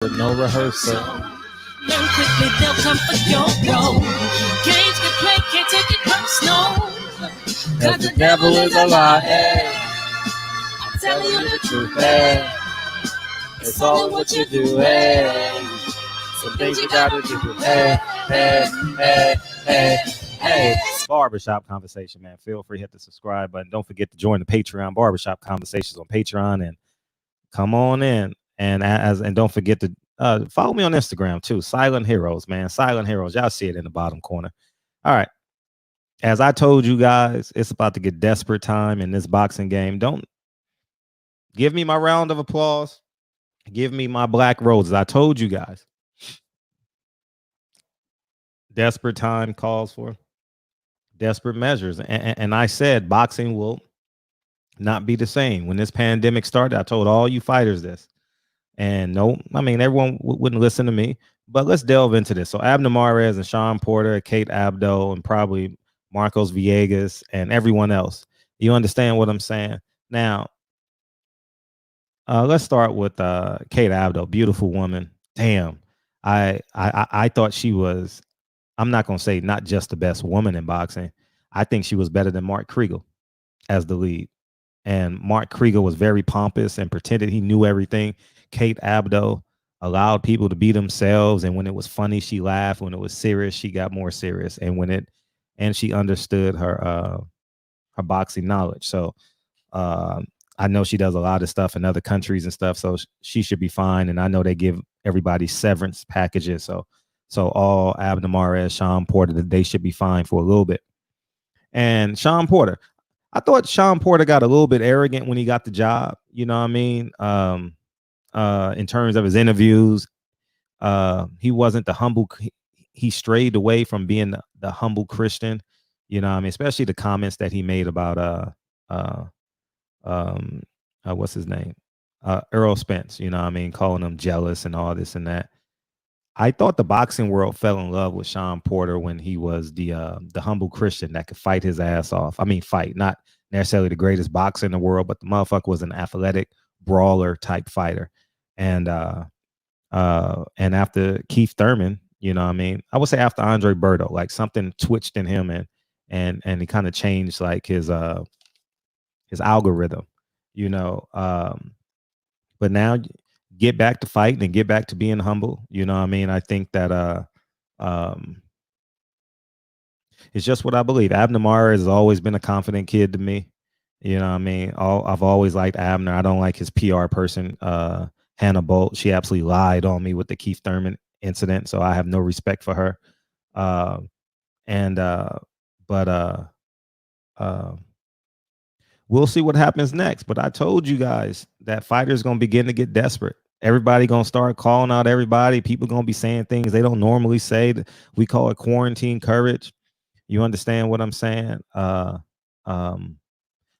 with no rehearsal. Learn quickly, they'll come for your role. Games can play, can't take it personal. Cause the devil is a lie. I'm telling you the truth. Hey, it's all what you do. Hey, some things you gotta do. Hey, hey, hey, hey, hey. Barbershop Conversation, man. Feel free to hit the subscribe button. Don't forget to join the Patreon Barbershop Conversations on Patreon and come on in. And don't forget to follow me on Instagram too. Silent Heroes, man. Silent Heroes. Y'all see it in the bottom corner. All right. As I told you guys, it's about to get desperate time in this boxing game. Don't give me my round of applause. Give me my black roses. I told you guys. Desperate time calls for desperate measures. And I said boxing will not be the same. When this pandemic started, I told all you fighters this. And no, I mean, everyone wouldn't listen to me. But let's delve into this. So Abner Mares and Shawn Porter, Kate Abdo, and probably Marcos Villegas and everyone else. You understand what I'm saying? Now, let's start with Kate Abdo, beautiful woman. Damn, I thought she was, I'm not going to say not just the best woman in boxing. I think she was better than Mark Kriegel as the lead. And Mark Kriegel was very pompous and pretended he knew everything. Kate Abdo allowed people to be themselves, and when it was funny, she laughed. When it was serious, she got more serious. And she understood her boxing knowledge. So I know she does a lot of stuff in other countries and stuff, so she should be fine. And I know they give everybody severance packages, so all Abner Mares, Shawn Porter, they should be fine for a little bit. And Shawn Porter, I thought Shawn Porter got a little bit arrogant when he got the job. You know what I mean? In terms of his interviews, he wasn't the humble. He strayed away from being the humble Christian. You know what I mean? Especially the comments that he made about what's his name? Earl Spence. You know what I mean? Calling him jealous and all this and that. I thought the boxing world fell in love with Shawn Porter when he was the humble Christian that could fight his ass off. I mean, fight, not necessarily the greatest boxer in the world, but the motherfucker was an athletic brawler type fighter. And after Keith Thurman, you know what I mean? I would say after Andre Berto, like something twitched in him and he kind of changed like his algorithm, you know. But now get back to fighting and get back to being humble. You know what I mean? I think that it's just what I believe. Abner Mares has always been a confident kid to me. You know what I mean? I've always liked Abner. I don't like his PR person, Hannah Bolt. She absolutely lied on me with the Keith Thurman incident, so I have no respect for her. We'll see what happens next. But I told you guys that fighters going to begin to get desperate. Everybody going to start calling out everybody. People going to be saying things they don't normally say. We call it quarantine courage. You understand what I'm saying? But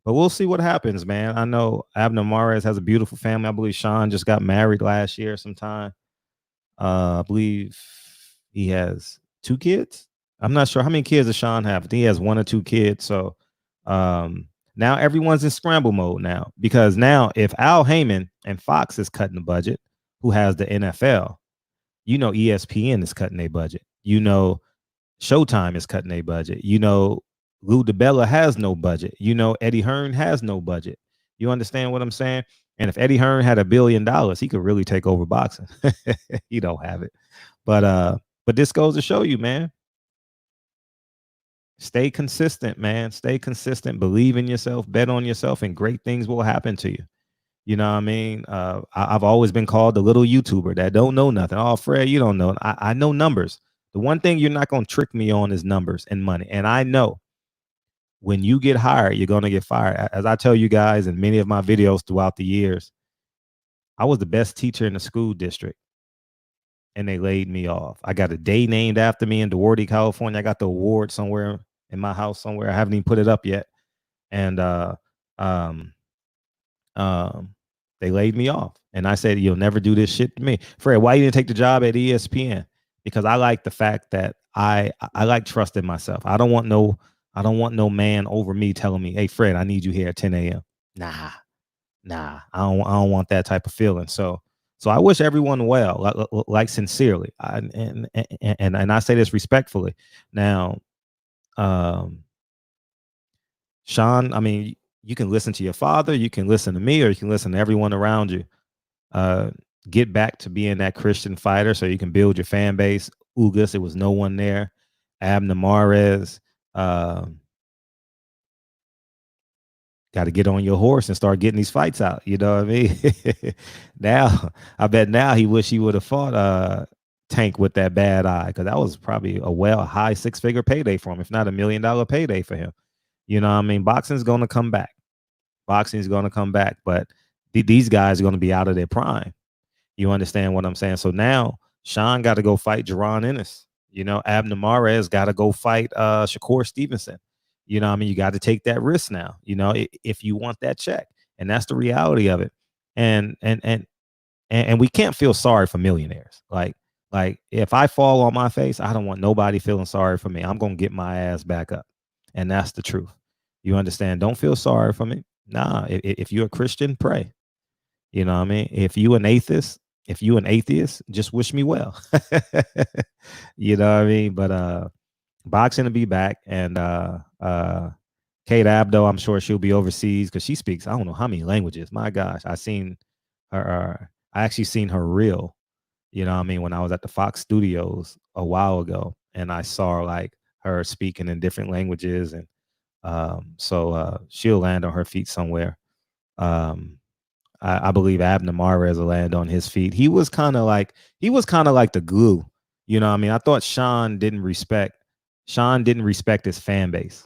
we'll see what happens, man. I know Abner Mares has a beautiful family. I believe Shawn just got married last year sometime. I believe he has 2 kids. I'm not sure how many kids does Shawn have. I think he has 1 or 2 kids. So now everyone's in scramble mode now, because now if Al Heyman and Fox is cutting the budget, who has the NFL, you know, ESPN is cutting their budget. You know, Showtime is cutting their budget. You know, Lou DiBella has no budget. You know, Eddie Hearn has no budget. You understand what I'm saying? And if Eddie Hearn had $1 billion, he could really take over boxing. He don't have it. But this goes to show you, man. Stay consistent, man. Stay consistent. Believe in yourself. Bet on yourself, and great things will happen to you. You know what I mean? I've always been called the little YouTuber that don't know nothing. Oh, Fred, you don't know. I know numbers. The one thing you're not going to trick me on is numbers and money. And I know when you get hired, you're going to get fired. As I tell you guys in many of my videos throughout the years, I was the best teacher in the school district, and they laid me off. I got a day named after me in Duarte, California. I got the award somewhere in my house somewhere. I haven't even put it up yet. And they laid me off. And I said, you'll never do this shit to me. Fred, why you didn't take the job at ESPN? Because I like the fact that I like trusting myself. I don't want no man over me telling me, hey, Fred, I need you here at 10 a.m. Nah, I don't want that type of feeling. So So I wish everyone well, like sincerely. And I say this respectfully. Now, um, Shawn, I mean, you can listen to your father, you can listen to me, or you can listen to everyone around you. Uh, get back to being that Christian fighter so you can build your fan base. Ugas, it was no one there. Abner Mares, uh, got to get on your horse and start getting these fights out. You know what I mean? Now, I bet now he wish he would have fought Tank with that bad eye, because that was probably a high 6-figure payday for him, if not $1 million payday for him. You know what I mean? Boxing's going to come back. Boxing's going to come back, but these guys are going to be out of their prime. You understand what I'm saying? So now Shawn got to go fight Jaron Ennis. You know, Abner Mares got to go fight Shakur Stevenson. You know what I mean? You got to take that risk now, you know, if you want that check. And that's the reality of it. And we can't feel sorry for millionaires. Like if I fall on my face, I don't want nobody feeling sorry for me. I'm going to get my ass back up. And that's the truth. You understand? Don't feel sorry for me. Nah, if you're a Christian, pray. You know what I mean? If you an atheist, just wish me well. You know what I mean? But boxing to be back, and Kate Abdo, I'm sure she'll be overseas because she speaks I don't know how many languages. My gosh, I seen her. I actually seen her reel. You know what I mean? When I was at the Fox Studios a while ago, and I saw like her speaking in different languages, and so she'll land on her feet somewhere. Um, I believe Abner Mares will land on his feet. He was kind of like the glue. You know what I mean? I thought Shawn didn't respect his fan base.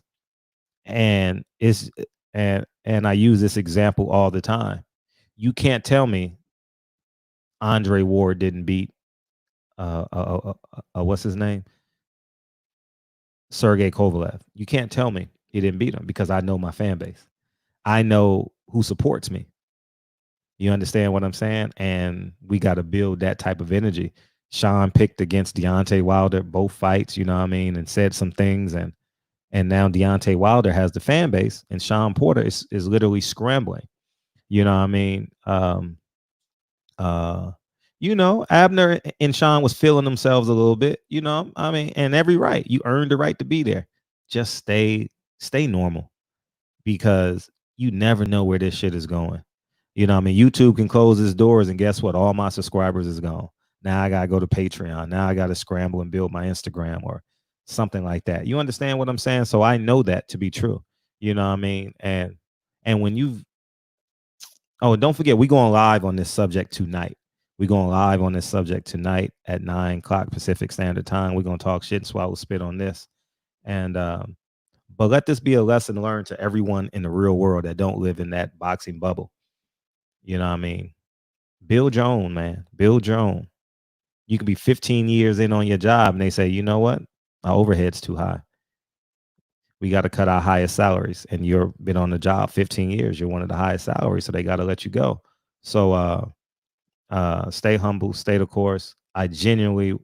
And it's and I use this example all the time. You can't tell me Andre Ward didn't beat what's his name? Sergey Kovalev. You can't tell me he didn't beat him, because I know my fan base. I know who supports me. You understand what I'm saying? And we got to build that type of energy. Shawn picked against Deontay Wilder both fights, you know what I mean, and said some things, and now Deontay Wilder has the fan base, and Shawn Porter is literally scrambling. You know what I mean? Uh, Abner and Shawn was feeling themselves a little bit. You know, I mean, and every right, you earned the right to be there. Just stay normal, because you never know where this shit is going. You know what I mean? YouTube can close its doors, and guess what? All my subscribers is gone. Now I gotta go to Patreon. Now I gotta scramble and build my Instagram or something like that. You understand what I'm saying? So I know that to be true. You know what I mean? And when you don't forget, we going live on this subject tonight. We're going live on this subject tonight at 9 o'clock Pacific Standard Time. We're gonna talk shit and swallow spit on this. And but let this be a lesson learned to everyone in the real world that don't live in that boxing bubble. You know what I mean? Build your own, man. Build your own. You could be 15 years in on your job, and they say, you know what? Our overhead's too high. We got to cut our highest salaries. And you've been on the job 15 years. You're one of the highest salaries, so they got to let you go. So stay humble, stay the course. I genuinely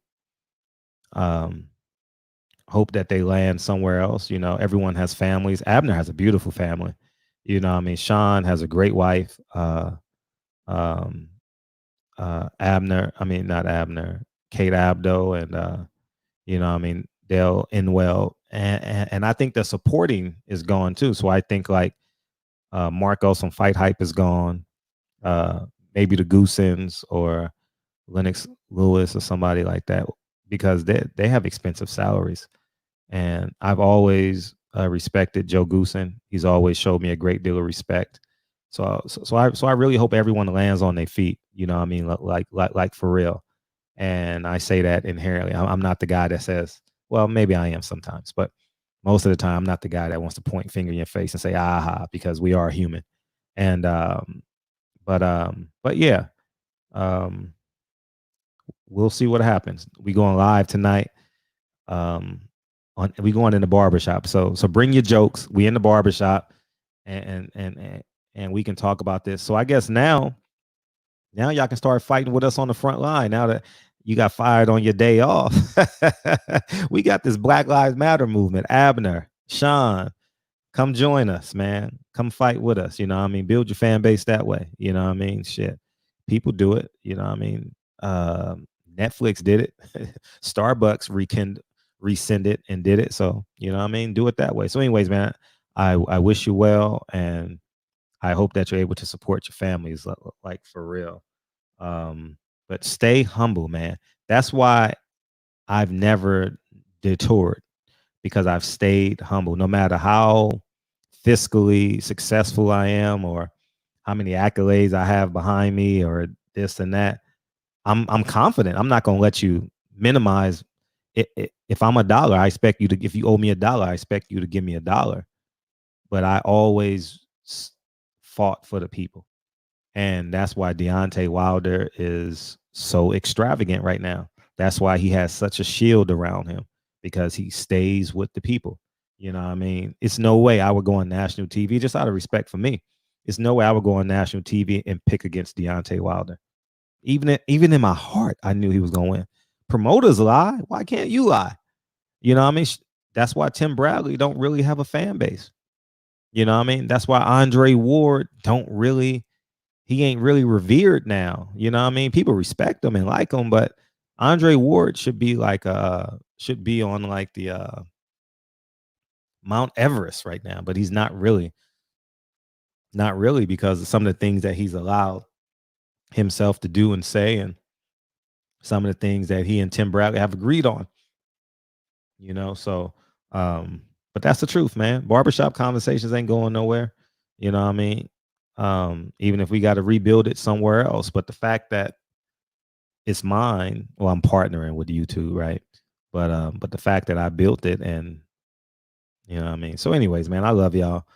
hope that they land somewhere else. You know, everyone has families. Abner has a beautiful family. You know what I mean? Shawn has a great wife. Abner, I mean, not Abner, Kate Abdo, and you know, I mean, Dale Inwell, and I think the supporting is gone too. So I think like Marcos on Fight Hype is gone. Maybe the Goosens or Lennox Lewis or somebody like that, because they have expensive salaries. And I've always respected Joe Goosen. He's always showed me a great deal of respect. So I really hope everyone lands on their feet. You know what I mean? Like for real. And I say that inherently. I'm not the guy that says, well, maybe I am sometimes, but most of the time I'm not the guy that wants to point finger in your face and say, aha, because we are human. And but yeah, we'll see what happens. We going live tonight. We going in the barbershop. So bring your jokes. We in the barbershop, and we can talk about this. So I guess now y'all can start fighting with us on the front line. Now that you got fired on your day off, we got this Black Lives Matter movement. Abner, Shawn, come join us, man. Come fight with us. You know what I mean? Build your fan base that way. You know what I mean? Shit. People do it. You know what I mean? Netflix did it. Starbucks rescinded and did it. So, you know what I mean? Do it that way. So, anyways, man, I wish you well, and I hope that you're able to support your families, like for real. But stay humble, man. That's why I've never detoured, because I've stayed humble. No matter how fiscally successful I am, or how many accolades I have behind me, or this and that, I'm confident. I'm not gonna let you minimize it. If I'm a dollar, I expect you to. If you owe me a dollar, I expect you to give me a dollar. But I always fought for the people, and that's why Deontay Wilder is so extravagant right now. That's why he has such a shield around him, because he stays with the people. You know what I mean? It's no way I would go on national TV, just out of respect for me. It's no way I would go on national TV and pick against Deontay Wilder. Even in my heart, I knew he was going to win. Promoters lie. Why can't you lie? You know what I mean? That's why Tim Bradley don't really have a fan base. You know what I mean? That's why Andre Ward he ain't really revered now. You know what I mean? People respect him and like him, but Andre Ward should be on like the Mount Everest right now, but he's not really. Not really, because of some of the things that he's allowed himself to do and say, and some of the things that he and Tim Bradley have agreed on. So but that's the truth, man. Barbershop conversations ain't going nowhere. You know what I mean? Even if we got to rebuild it somewhere else. But the fact that it's mine, well, I'm partnering with YouTube, right? But the fact that I built it, and you know what I mean? So anyways, man, I love y'all.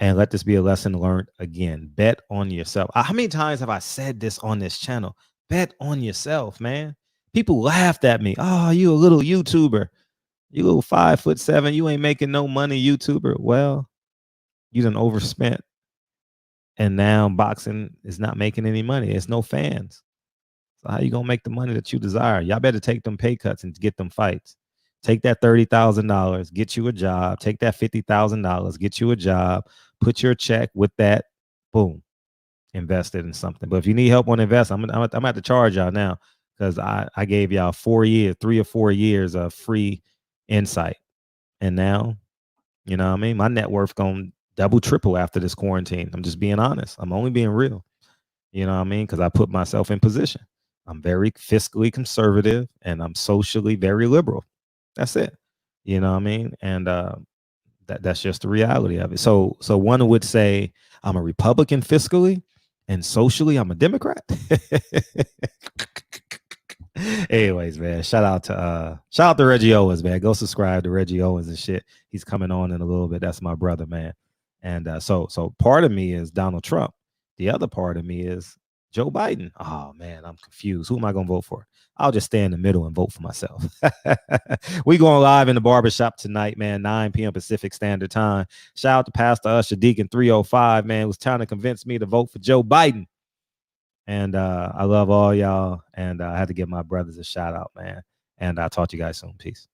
And let this be a lesson learned again. Bet on yourself. How many times have I said this on this channel? Bet on yourself, man. People laughed at me. Oh, you a little YouTuber. You little 5'7". You ain't making no money, YouTuber. Well, you done overspent. And now boxing is not making any money. It's no fans. So how you gonna make the money that you desire? Y'all better take them pay cuts and get them fights. Take that $30,000, get you a job. Take that $50,000, get you a job. Put your check with that. Boom, invest it in something. But if you need help on invest, I'm gonna have to charge y'all now, because I gave y'all 3 or 4 years of free insight, and now, you know what I mean, my net worth gonna double, triple after this quarantine. I'm just being honest. I'm only being real. You know what I mean? Because I put myself in position. I'm very fiscally conservative, and I'm socially very liberal. That's it. You know what I mean? And that's just the reality of it. So one would say I'm a Republican fiscally, and socially I'm a Democrat. Anyways, man, shout out to Reggie Owens, man. Go subscribe to Reggie Owens and shit. He's coming on in a little bit. That's my brother, man. And so part of me is Donald Trump. The other part of me is Joe Biden. Oh man, I'm confused. Who am I gonna vote for? I'll just stay in the middle and vote for myself. We going live in the barbershop tonight, man, 9 p.m. Pacific Standard Time. Shout out to Pastor Usher Deacon 305, man, who's trying to convince me to vote for Joe Biden. And I love all y'all. And I had to give my brothers a shout out, man. And I'll talk to you guys soon. Peace.